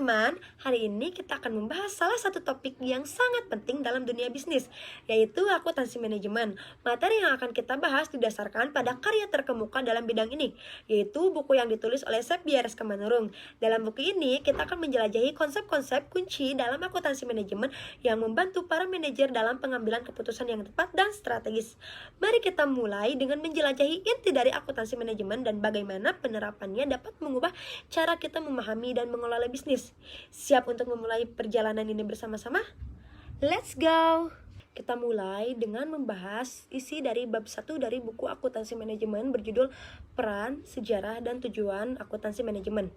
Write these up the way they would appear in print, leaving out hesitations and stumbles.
teman-teman, hari ini kita akan membahas salah satu topik yang sangat penting dalam dunia bisnis, yaitu akuntansi manajemen. Materi yang akan kita bahas didasarkan pada karya terkemuka dalam bidang ini, yaitu buku yang ditulis oleh Sepbiares Kemanurung. Dalam buku ini, kita akan menjelajahi konsep-konsep kunci dalam akuntansi manajemen yang membantu para manajer dalam pengambilan keputusan yang tepat dan strategis. Mari kita mulai dengan menjelajahi inti dari akuntansi manajemen dan bagaimana penerapannya dapat mengubah cara kita memahami dan mengelola bisnis. Siap untuk memulai perjalanan ini bersama-sama? Let's go! Kita mulai dengan membahas isi dari bab 1 dari buku akuntansi manajemen berjudul Peran, Sejarah, dan Tujuan Akuntansi Manajemen,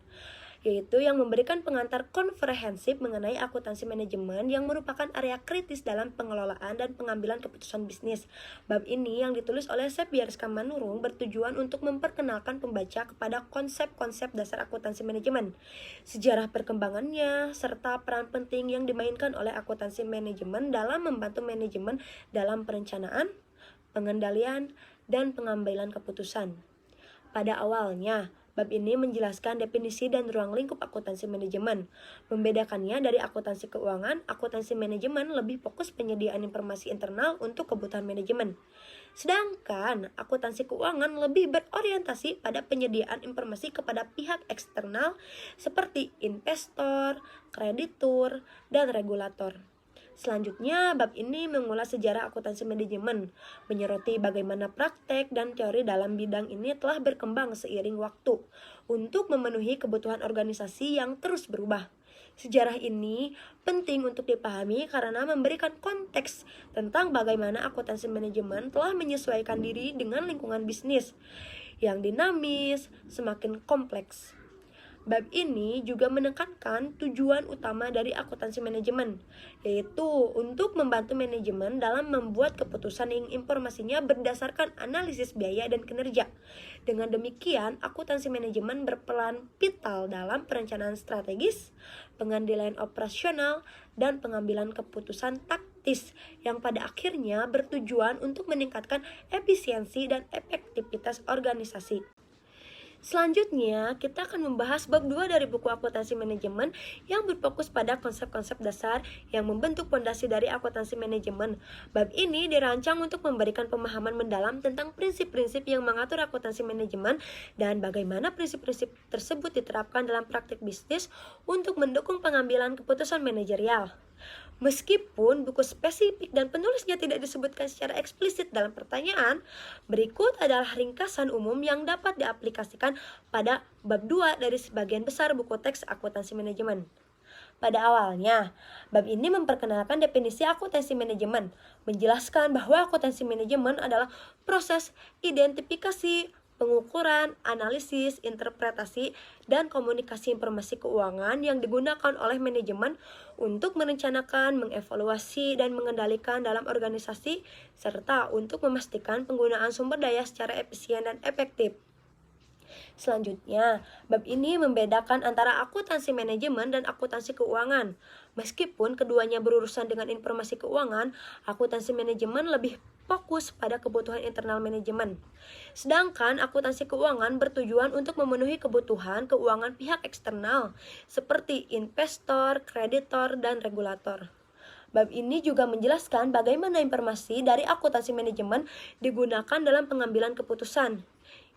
yaitu yang memberikan pengantar komprehensif mengenai akuntansi manajemen yang merupakan area kritis dalam pengelolaan dan pengambilan keputusan bisnis. Bab ini yang ditulis oleh Sepbiares Kemanurung bertujuan untuk memperkenalkan pembaca kepada konsep-konsep dasar akuntansi manajemen, sejarah perkembangannya, serta peran penting yang dimainkan oleh akuntansi manajemen dalam membantu manajemen dalam perencanaan, pengendalian, dan pengambilan keputusan. Pada awalnya, bab ini menjelaskan definisi dan ruang lingkup akuntansi manajemen. Membedakannya dari akuntansi keuangan, akuntansi manajemen lebih fokus penyediaan informasi internal untuk kebutuhan manajemen. Sedangkan akuntansi keuangan lebih berorientasi pada penyediaan informasi kepada pihak eksternal seperti investor, kreditur, dan regulator. Selanjutnya, bab ini mengulas sejarah akuntansi manajemen, menyoroti bagaimana praktek dan teori dalam bidang ini telah berkembang seiring waktu untuk memenuhi kebutuhan organisasi yang terus berubah. Sejarah ini penting untuk dipahami karena memberikan konteks tentang bagaimana akuntansi manajemen telah menyesuaikan diri dengan lingkungan bisnis yang dinamis, semakin kompleks. Bab ini juga menekankan tujuan utama dari akuntansi manajemen, yaitu untuk membantu manajemen dalam membuat keputusan yang informasinya berdasarkan analisis biaya dan kinerja. Dengan demikian, akuntansi manajemen berperan vital dalam perencanaan strategis, pengendalian operasional, dan pengambilan keputusan taktis yang pada akhirnya bertujuan untuk meningkatkan efisiensi dan efektivitas organisasi. Selanjutnya, kita akan membahas bab 2 dari buku akuntansi manajemen yang berfokus pada konsep-konsep dasar yang membentuk fondasi dari akuntansi manajemen. Bab ini dirancang untuk memberikan pemahaman mendalam tentang prinsip-prinsip yang mengatur akuntansi manajemen dan bagaimana prinsip-prinsip tersebut diterapkan dalam praktik bisnis untuk mendukung pengambilan keputusan manajerial. Meskipun buku spesifik dan penulisnya tidak disebutkan secara eksplisit dalam pertanyaan, berikut adalah ringkasan umum yang dapat diaplikasikan pada bab 2 dari sebagian besar buku teks akuntansi manajemen. Pada awalnya, bab ini memperkenalkan definisi akuntansi manajemen, menjelaskan bahwa akuntansi manajemen adalah proses identifikasi, pengukuran, analisis, interpretasi, dan komunikasi informasi keuangan yang digunakan oleh manajemen untuk merencanakan, mengevaluasi, dan mengendalikan dalam organisasi, serta untuk memastikan penggunaan sumber daya secara efisien dan efektif. Selanjutnya, bab ini membedakan antara akuntansi manajemen dan akuntansi keuangan. Meskipun keduanya berurusan dengan informasi keuangan, akuntansi manajemen lebih fokus pada kebutuhan internal manajemen. Sedangkan akuntansi keuangan bertujuan untuk memenuhi kebutuhan keuangan pihak eksternal seperti investor, kreditor, dan regulator. Bab ini juga menjelaskan bagaimana informasi dari akuntansi manajemen digunakan dalam pengambilan keputusan.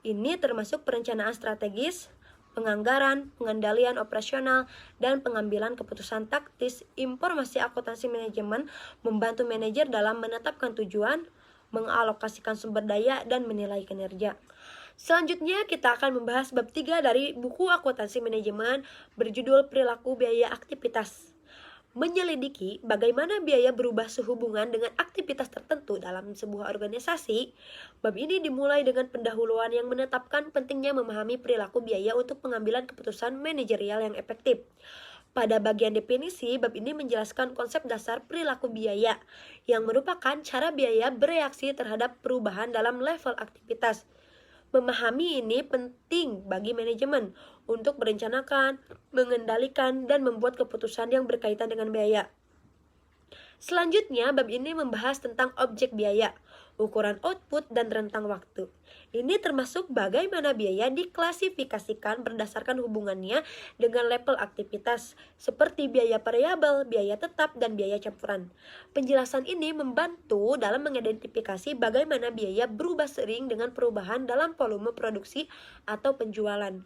Ini termasuk perencanaan strategis, penganggaran, pengendalian operasional, dan pengambilan keputusan taktis. Informasi akuntansi manajemen membantu manajer dalam menetapkan tujuan, mengalokasikan sumber daya, dan menilai kinerja. Selanjutnya kita akan membahas bab 3 dari buku akuntansi manajemen berjudul Perilaku Biaya Aktivitas. Menyelidiki bagaimana biaya berubah sehubungan dengan aktivitas tertentu dalam sebuah organisasi. Bab ini dimulai dengan pendahuluan yang menetapkan pentingnya memahami perilaku biaya untuk pengambilan keputusan manajerial yang efektif. Pada bagian definisi, bab ini menjelaskan konsep dasar perilaku biaya, yang merupakan cara biaya bereaksi terhadap perubahan dalam level aktivitas. Memahami ini penting bagi manajemen untuk merencanakan, mengendalikan, dan membuat keputusan yang berkaitan dengan biaya. Selanjutnya, bab ini membahas tentang objek biaya. ukuran output, dan rentang waktu. Ini termasuk bagaimana biaya diklasifikasikan berdasarkan hubungannya dengan level aktivitas, seperti biaya variabel, biaya tetap, dan biaya campuran. Penjelasan ini membantu dalam mengidentifikasi bagaimana biaya berubah seiring dengan perubahan dalam volume produksi atau penjualan.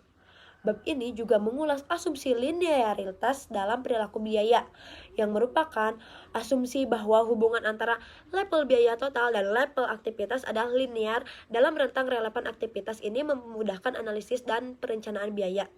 Bab ini juga mengulas asumsi linearitas dalam perilaku biaya, yang merupakan asumsi bahwa hubungan antara level biaya total dan level aktivitas adalah linear dalam rentang relevan aktivitas. Ini memudahkan analisis dan perencanaan biaya.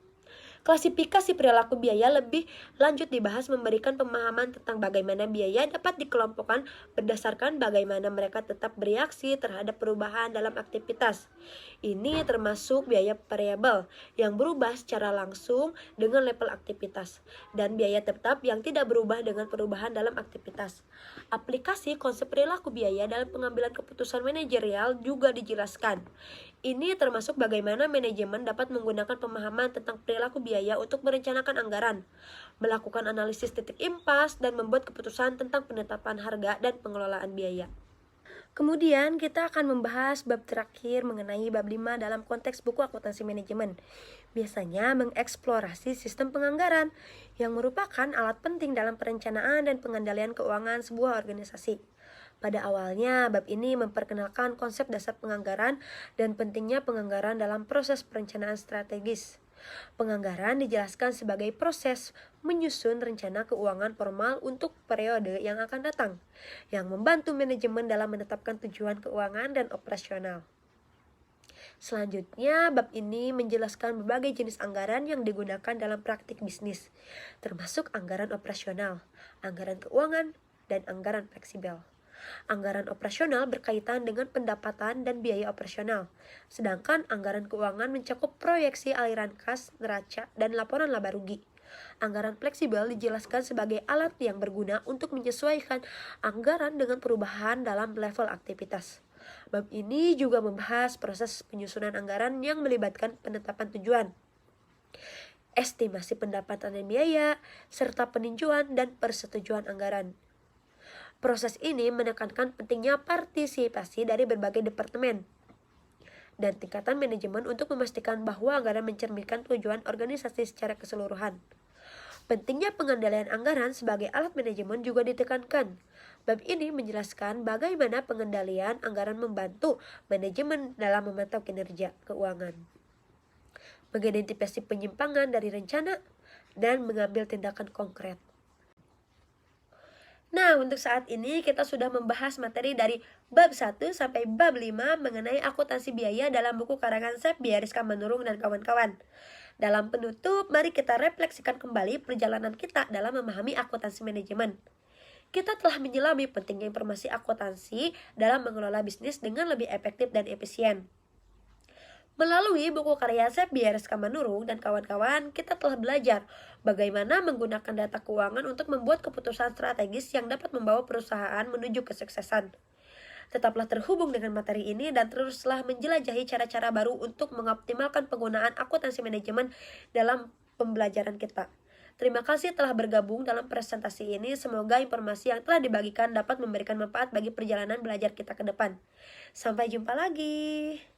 Klasifikasi perilaku biaya lebih lanjut dibahas memberikan pemahaman tentang bagaimana biaya dapat dikelompokkan berdasarkan bagaimana mereka tetap bereaksi terhadap perubahan dalam aktivitas. Ini termasuk biaya variabel yang berubah secara langsung dengan level aktivitas, dan biaya tetap yang tidak berubah dengan perubahan dalam aktivitas. Aplikasi konsep perilaku biaya dalam pengambilan keputusan manajerial juga dijelaskan. Ini termasuk bagaimana manajemen dapat menggunakan pemahaman tentang perilaku biaya untuk merencanakan anggaran, melakukan analisis titik impas, dan membuat keputusan tentang penetapan harga dan pengelolaan biaya. Kemudian kita akan membahas bab terakhir mengenai bab 5 dalam konteks buku akuntansi manajemen. Biasanya mengeksplorasi sistem penganggaran yang merupakan alat penting dalam perencanaan dan pengendalian keuangan sebuah organisasi. Pada awalnya, bab ini memperkenalkan konsep dasar penganggaran dan pentingnya penganggaran dalam proses perencanaan strategis. Penganggaran dijelaskan sebagai proses menyusun rencana keuangan formal untuk periode yang akan datang, yang membantu manajemen dalam menetapkan tujuan keuangan dan operasional. Selanjutnya, bab ini menjelaskan berbagai jenis anggaran yang digunakan dalam praktik bisnis, termasuk anggaran operasional, anggaran keuangan, dan anggaran fleksibel. Anggaran operasional berkaitan dengan pendapatan dan biaya operasional, sedangkan anggaran keuangan mencakup proyeksi aliran kas, neraca, dan laporan laba rugi. Anggaran fleksibel dijelaskan sebagai alat yang berguna untuk menyesuaikan anggaran dengan perubahan dalam level aktivitas. Bab ini juga membahas proses penyusunan anggaran yang melibatkan penetapan tujuan, estimasi pendapatan dan biaya, serta peninjauan dan persetujuan anggaran. Proses ini menekankan pentingnya partisipasi dari berbagai departemen dan tingkatan manajemen untuk memastikan bahwa anggaran mencerminkan tujuan organisasi secara keseluruhan. Pentingnya pengendalian anggaran sebagai alat manajemen juga ditekankan. Bab ini menjelaskan bagaimana pengendalian anggaran membantu manajemen dalam memantau kinerja keuangan, mengidentifikasi penyimpangan dari rencana, dan mengambil tindakan konkret. Nah, untuk saat ini kita sudah membahas materi dari bab 1 sampai bab 5 mengenai akuntansi biaya dalam buku karangan Sep Biariska Manurung dan kawan-kawan. Dalam penutup, mari kita refleksikan kembali perjalanan kita dalam memahami akuntansi manajemen. Kita telah menyelami pentingnya informasi akuntansi dalam mengelola bisnis dengan lebih efektif dan efisien. Melalui buku karya Sep Biariska Manurung dan kawan-kawan, kita telah belajar bagaimana menggunakan data keuangan untuk membuat keputusan strategis yang dapat membawa perusahaan menuju kesuksesan. Tetaplah terhubung dengan materi ini dan teruslah menjelajahi cara-cara baru untuk mengoptimalkan penggunaan akuntansi manajemen dalam pembelajaran kita. Terima kasih telah bergabung dalam presentasi ini. Semoga informasi yang telah dibagikan dapat memberikan manfaat bagi perjalanan belajar kita ke depan. Sampai jumpa lagi.